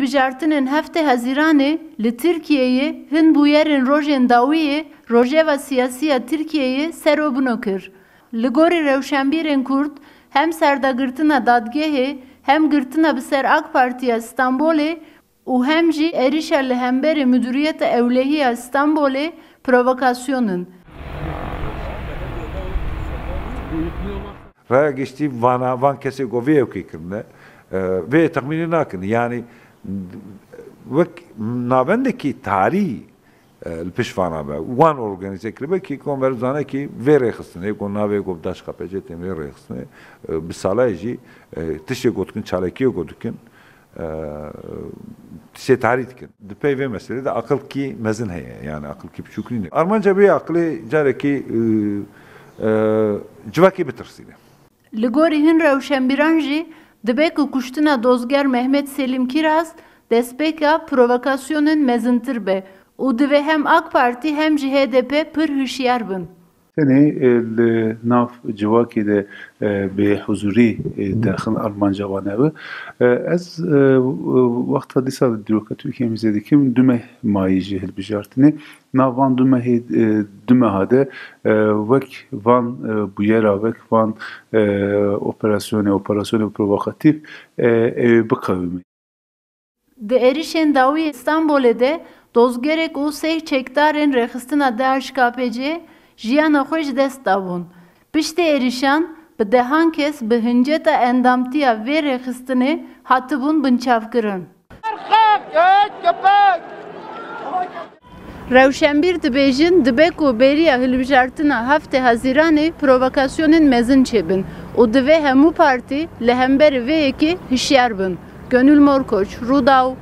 hilbijartinên heftê Hezîranê li Tirkiyeyê hin bûyerên rojên dawiyê Rojeva Siyasî Tirkiyeyê serobûno kir. Li gorî rewşenbîrên Kurd hem serdagirtina dadgehê hem girtina bi ser AK Partiya Stenbolê û hem jî êrişa li hemberê Müdüriyeta Ewlehiya Stenbolê provokasyonin. Raya geçtiği van kese govi evkikirne ve tahmini nakin yani vek navendeki tarihi pişvana be van organize kirbe ki konverzane ki vere xistne ko nave ko daş kapece temre xistne bi salaji tişe gotkin çaleki gotkin tişe tarih dikin de peyve mesele de akıl ki mezin heye yani akıl ki şükrine Armanca bir aklı careki civaki bitirsine Li gorî hin rewşenbîran jî dibe ku kuştina dozger Mehmet Selim Kiraz destpêka provokasyonên mezintir be û divê hem AK Parti hem jî HDP pir hişyar bin. Tenê li nav civakê de bê huzurî daxil Armanca wane ez wexta dîsa dîroka Tirkiyeyê zêde dikim du meh mayî jî hilbijartinê nav van du meha de wek van bûyera wek van operasyonê provokatîv ew biqewime. Di êrişên dawî Stenbolê de dozgerek û seh çekdarên rêxistina DHKPC jiyana xwe ji dest dabûn. Piştî êrişan bi dehan kes bi hinceta endamtiya vê rêxistinê hatibûn binçavkirin. Rewşenbîr dibêjin dibe ku bêriya hilbijartina heftê Hezîranê provokasyonên mezin çêbin û divê hemû partî li hemberî vê yekê hişyar bin. Gönül Morkoç, Rûdaw.